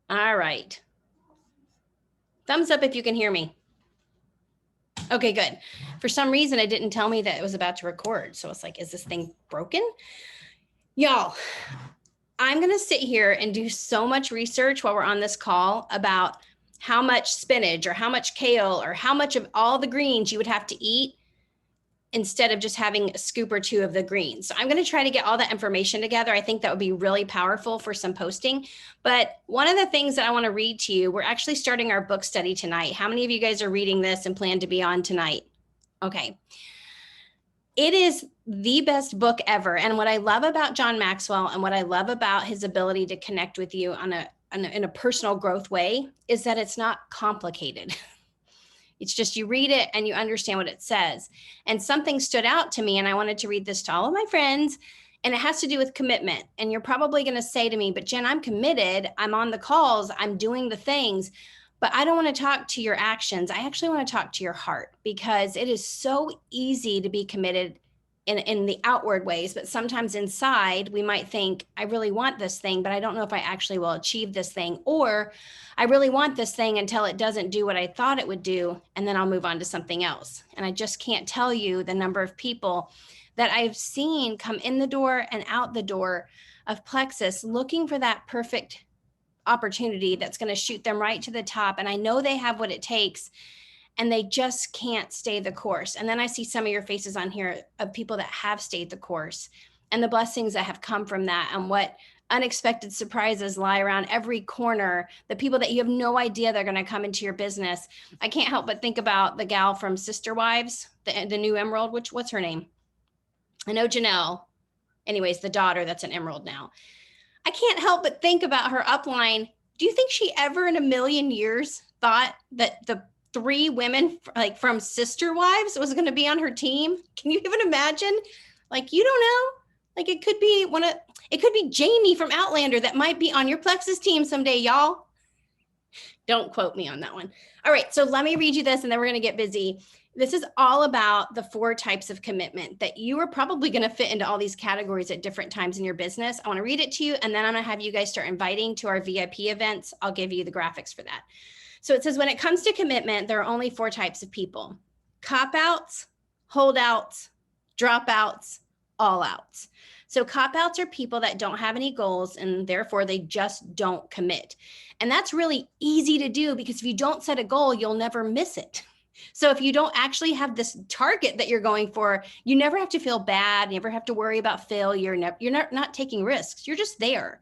All right. Thumbs up if you can hear me. Okay, good. For some reason, it didn't tell me that it was about to record. So it's like, is this thing broken? Y'all, I'm going to sit here and do so much research while we're on this call about how much spinach or how much kale or how much of all the greens you would have to eat instead of just having a scoop or two of the greens. So I'm going to try to get all that information together. I think that would be really powerful for some posting. But one of the things that I want to read to you, we're actually starting our book study tonight. How many of you guys are reading this and plan to be on tonight? Okay. It is the best book ever. And what I love about John Maxwell and what I love about his ability to connect with you in a personal growth way is that it's not complicated. It's just you read it and you understand what it says. And something stood out to me, and I wanted to read this to all of my friends. And it has to do with commitment. And you're probably going to say to me, but Jen, I'm committed. I'm on the calls. I'm doing the things. But I don't want to talk to your actions. I actually want to talk to your heart, because it is so easy to be committed in the outward ways, but sometimes inside we might think, I really want this thing, but I don't know if I actually will achieve this thing, or I really want this thing until it doesn't do what I thought it would do, and then I'll move on to something else. And I just can't tell you the number of people that I've seen come in the door and out the door of Plexus looking for that perfect opportunity that's going to shoot them right to the top. And I know they have what it takes, and they just can't stay the course. And then I see some of your faces on here of people that have stayed the course and the blessings that have come from that, and what unexpected surprises lie around every corner, the people that you have no idea they're going to come into your business. I can't help but think about the gal from Sister Wives, the new Emerald, what's her name? I know Janelle. Anyways, the daughter that's an Emerald now. I can't help but think about her upline. Do you think she ever in a million years thought that the 3 women like from Sister Wives was going to be on her team? Can you even imagine? Like, you don't know. Like, it could be Jamie from Outlander that might be on your Plexus team someday, y'all. Don't quote me on that one. All right, so let me read you this and then we're going to get busy. This is all about the 4 types of commitment that you are probably going to fit into all these categories at different times in your business. I want to read it to you, and then I'm going to have you guys start inviting to our VIP events. I'll give you the graphics for that. So it says, when it comes to commitment, there are only 4 types of people: cop-outs, holdouts, dropouts, all-outs. So cop-outs are people that don't have any goals, and therefore they just don't commit. And that's really easy to do, because if you don't set a goal, you'll never miss it. So if you don't actually have this target that you're going for, you never have to feel bad. You never have to worry about failure. You're not taking risks. You're just there.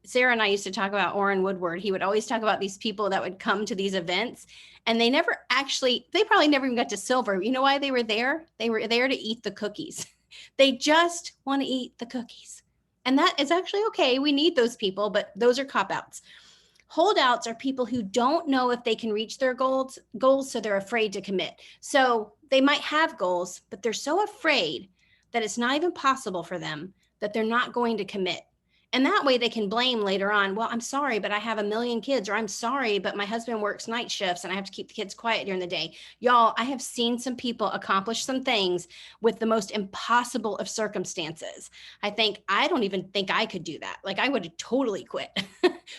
Sarah and I used to talk about Orrin Woodward. He would always talk about these people that would come to these events, and they probably never even got to silver. You know why they were there? They were there to eat the cookies. They just want to eat the cookies. And that is actually okay. We need those people, but those are cop-outs. Holdouts are people who don't know if they can reach their goals, so they're afraid to commit. So they might have goals, but they're so afraid that it's not even possible for them that they're not going to commit. And that way they can blame later on, well, I'm sorry, but I have a million kids, or I'm sorry, but my husband works night shifts and I have to keep the kids quiet during the day. Y'all, I have seen some people accomplish some things with the most impossible of circumstances. I don't even think I could do that. Like, I would have totally quit.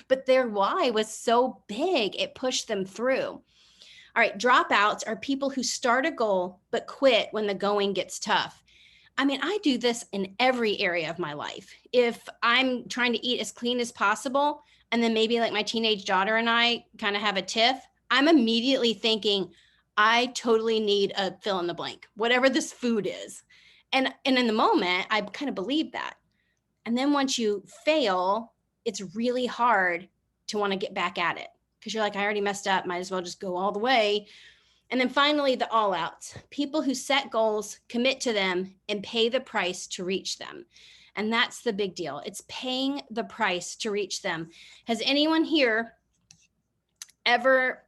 But their why was so big, it pushed them through. All right, dropouts are people who start a goal but quit when the going gets tough. I mean, I do this in every area of my life. If I'm trying to eat as clean as possible, and then maybe like my teenage daughter and I kind of have a tiff, I'm immediately thinking, I totally need a fill in the blank, whatever this food is. And in the moment, I kind of believe that. And then once you fail, it's really hard to want to get back at it, because you're like, I already messed up, might as well just go all the way. And then finally, the all outs, people who set goals, commit to them, and pay the price to reach them. And that's the big deal. It's paying the price to reach them. Has anyone here ever,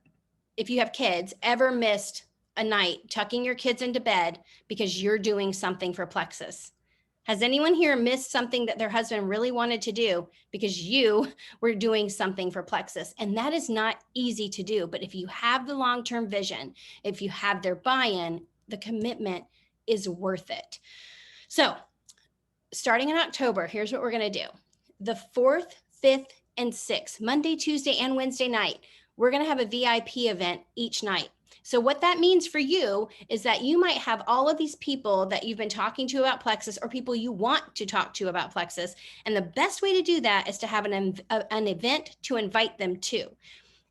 if you have kids, ever missed a night tucking your kids into bed because you're doing something for Plexus? Has anyone here missed something that their husband really wanted to do because you were doing something for Plexus? And that is not easy to do. But if you have the long-term vision, if you have their buy-in, the commitment is worth it. So starting in October, here's what we're going to do. The 4th, 5th, and 6, Monday, Tuesday, and Wednesday night. We're going to have a VIP event each night. So what that means for you is that you might have all of these people that you've been talking to about Plexus, or people you want to talk to about Plexus. And the best way to do that is to have an event to invite them to.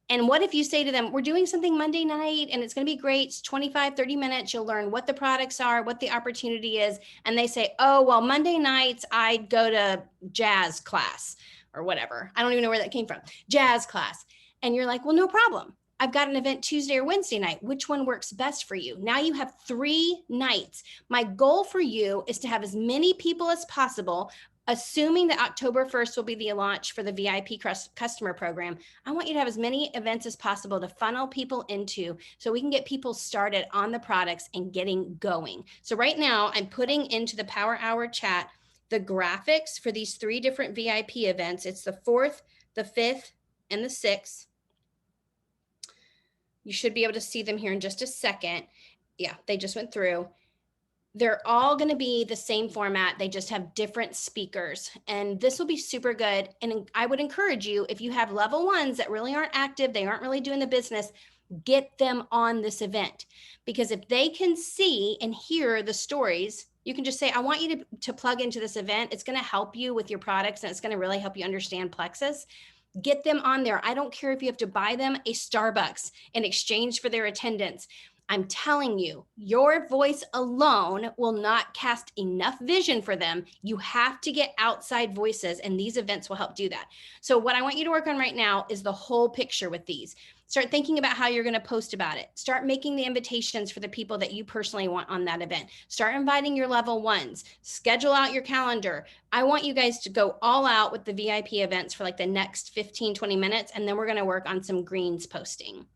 And what if you say to them, we're doing something Monday night and it's going to be great. It's 25, 30 minutes. You'll learn what the products are, what the opportunity is. And they say, oh, well, Monday nights I go to jazz class or whatever. I don't even know where that came from. Jazz class. And you're like, well, no problem. I've got an event Tuesday or Wednesday night. Which one works best for you? Now you have 3 nights. My goal for you is to have as many people as possible, assuming that October 1st will be the launch for the VIP customer program. I want you to have as many events as possible to funnel people into, so we can get people started on the products and getting going. So right now I'm putting into the Power Hour chat the graphics for these 3 different VIP events. It's the 4th, the 5th, and the 6th. You should be able to see them here in just a second. Yeah, they just went through. They're all going to be the same format. They just have different speakers, and this will be super good. And I would encourage you, if you have level 1s that really aren't active, they aren't really doing the business, get them on this event, because if they can see and hear the stories, you can just say, I want you to plug into this event. It's going to help you with your products, and it's going to really help you understand Plexus. Get them on there. I don't care if you have to buy them a Starbucks in exchange for their attendance. I'm telling you, your voice alone will not cast enough vision for them. You have to get outside voices, and these events will help do that. So what I want you to work on right now is the whole picture with these. Start thinking about how you're going to post about it. Start making the invitations for the people that you personally want on that event. Start inviting your level 1s. Schedule out your calendar. I want you guys to go all out with the VIP events for like the next 15, 20 minutes, and then we're going to work on some greens posting.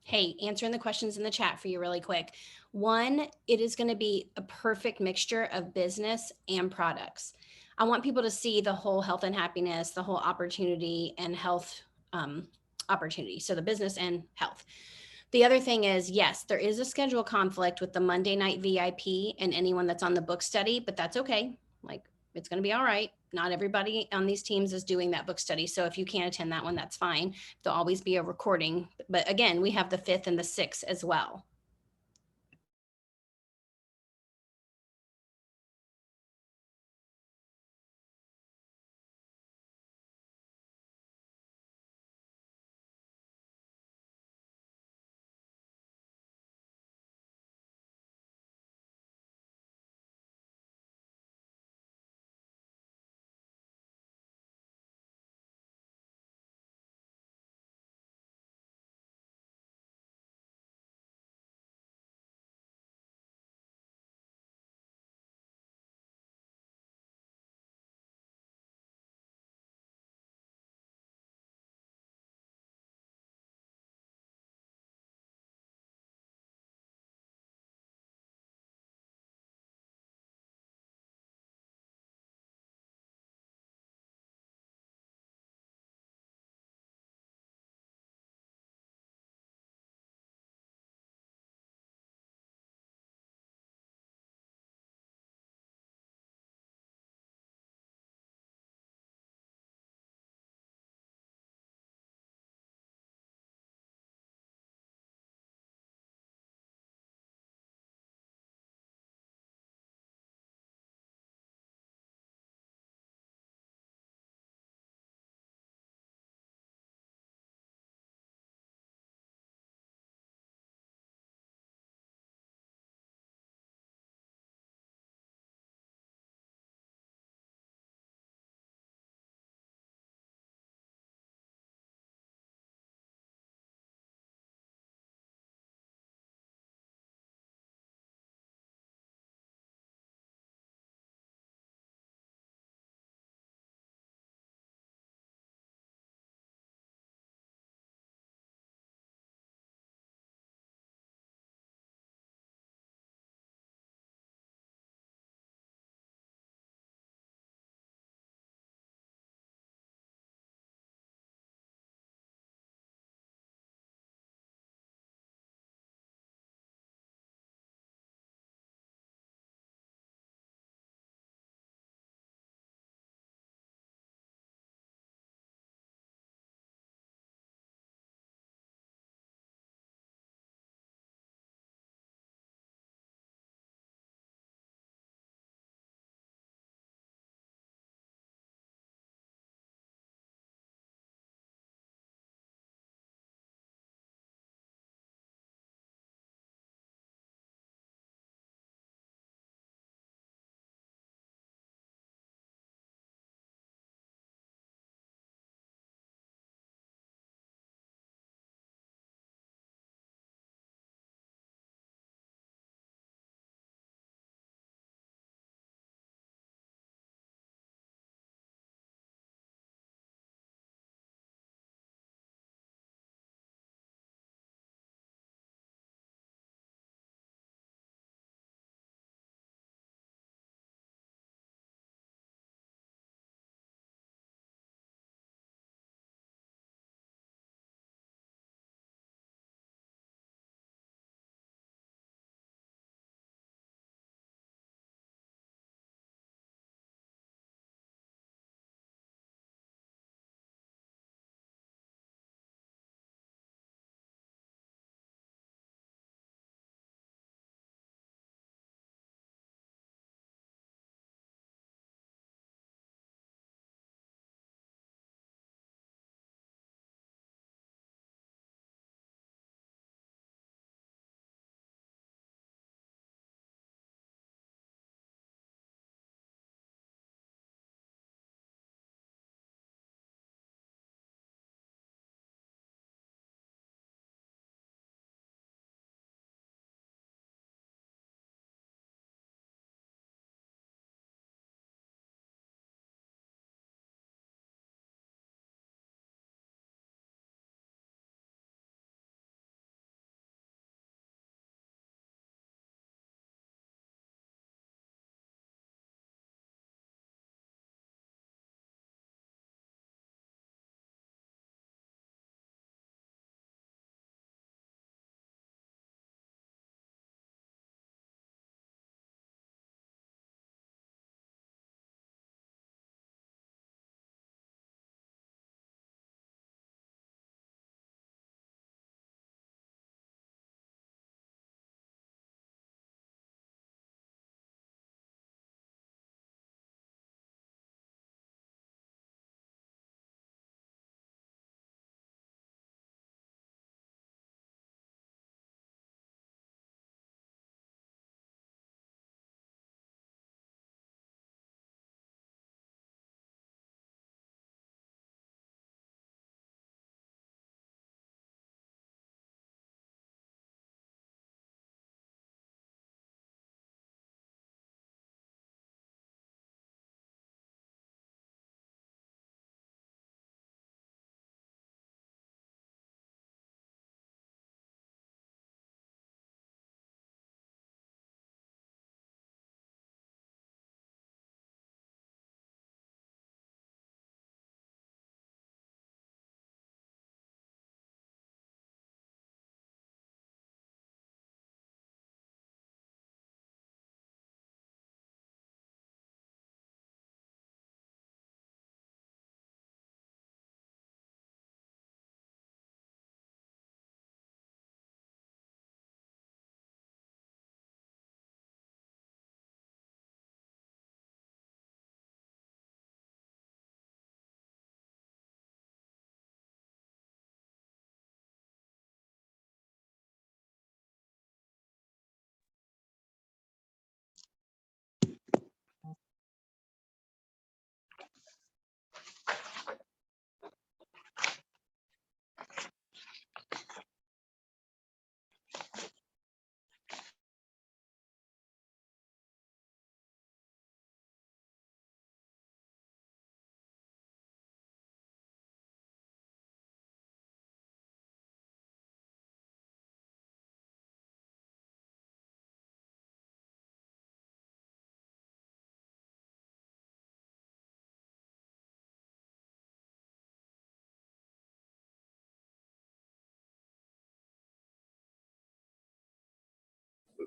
Hey, answering the questions in the chat for you really quick. One, it is going to be a perfect mixture of business and products. I want people to see the whole health and happiness, the whole opportunity and health opportunity. So the business and health. The other thing is, yes, there is a schedule conflict with the Monday night VIP and anyone that's on the book study, but that's okay. Like, it's going to be all right. Not everybody on these teams is doing that book study. So if you can't attend that one, that's fine. There'll always be a recording. But again, we have the 5th and the 6th as well.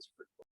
was pretty cool.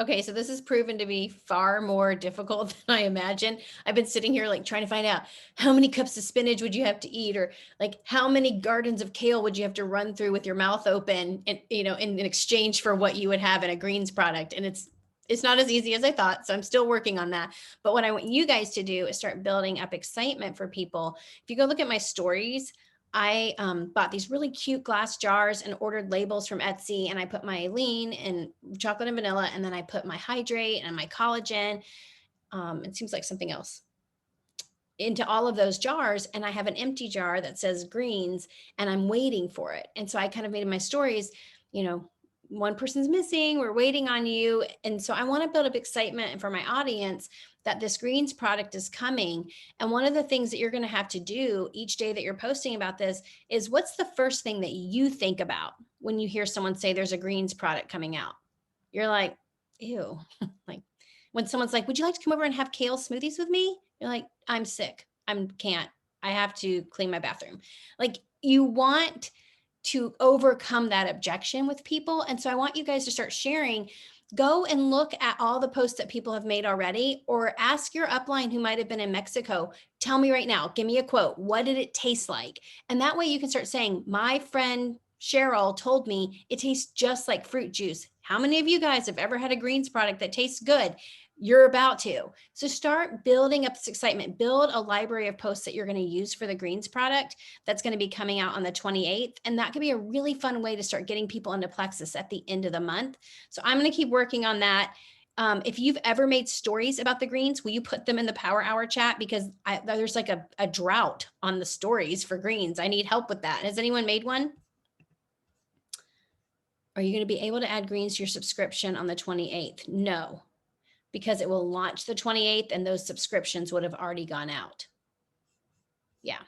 Okay, so this has proven to be far more difficult than I imagined. I've been sitting here like trying to find out how many cups of spinach would you have to eat, or like how many gardens of kale would you have to run through with your mouth open, and in exchange for what you would have in a greens product. And it's not as easy as I thought, so I'm still working on that. But what I want you guys to do is start building up excitement for people. If you go look at my stories, I bought these really cute glass jars and ordered labels from Etsy. And I put my lean and chocolate and vanilla, and then I put my hydrate and my collagen. It seems like something else into all of those jars. And I have an empty jar that says greens, and I'm waiting for it. And so I kind of made in my stories, you know, one person's missing, we're waiting on you. And so I want to build up excitement for my audience that this greens product is coming. And one of the things that you're going to have to do each day that you're posting about this is, what's the first thing that you think about when you hear someone say there's a greens product coming out? You're like, ew. Like when someone's like, would you like to come over and have kale smoothies with me? You're like, I'm sick. Can't. I have to clean my bathroom. Like, you want to overcome that objection with people. And so I want you guys to start sharing. Go and look at all the posts that people have made already, or ask your upline who might have been in Mexico, tell me right now, give me a quote. What did it taste like? And that way you can start saying, my friend Cheryl told me it tastes just like fruit juice. How many of you guys have ever had a greens product that tastes good? You're about to. So start building up this excitement. Build a library of posts that you're going to use for the greens product that's going to be coming out on the 28th. And that could be a really fun way to start getting people into Plexus at the end of the month. So I'm going to keep working on that. If you've ever made stories about the greens, will you put them in the Power Hour chat? Because there's like a drought on the stories for greens. I need help with that. Has anyone made one? Are you going to be able to add greens to your subscription on the 28th? No, because it will launch the 28th and those subscriptions would have already gone out. Yeah.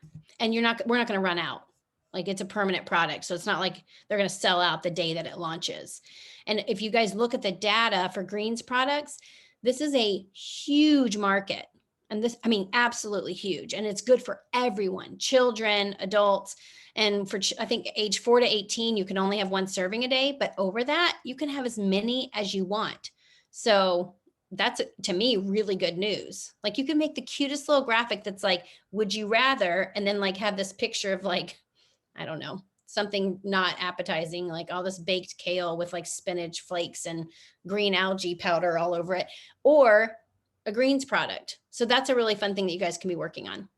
And we're not going to run out. Like, it's a permanent product. So it's not like they're going to sell out the day that it launches. And if you guys look at the data for greens products, this is a huge market. And this, I mean, absolutely huge. And it's good for everyone, children, adults. And for, I think, age 4 to 18, you can only have one serving a day. But over that, you can have as many as you want. So that's, to me, really good news. Like, you can make the cutest little graphic that's like, would you rather, and then like have this picture of like, I don't know, something not appetizing, like all this baked kale with like spinach flakes and green algae powder all over it, or a greens product. So that's a really fun thing that you guys can be working on.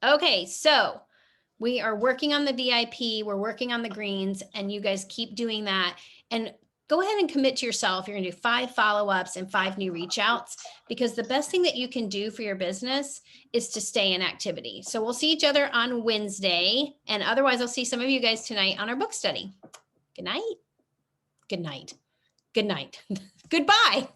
Okay, so we are working on the VIP, we're working on the greens, and you guys keep doing that. And go ahead and commit to yourself. You're gonna do 5 follow-ups and 5 new reach outs, because the best thing that you can do for your business is to stay in activity. So we'll see each other on Wednesday, and otherwise I'll see some of you guys tonight on our book study. Good night. Good night. Good night. Goodbye.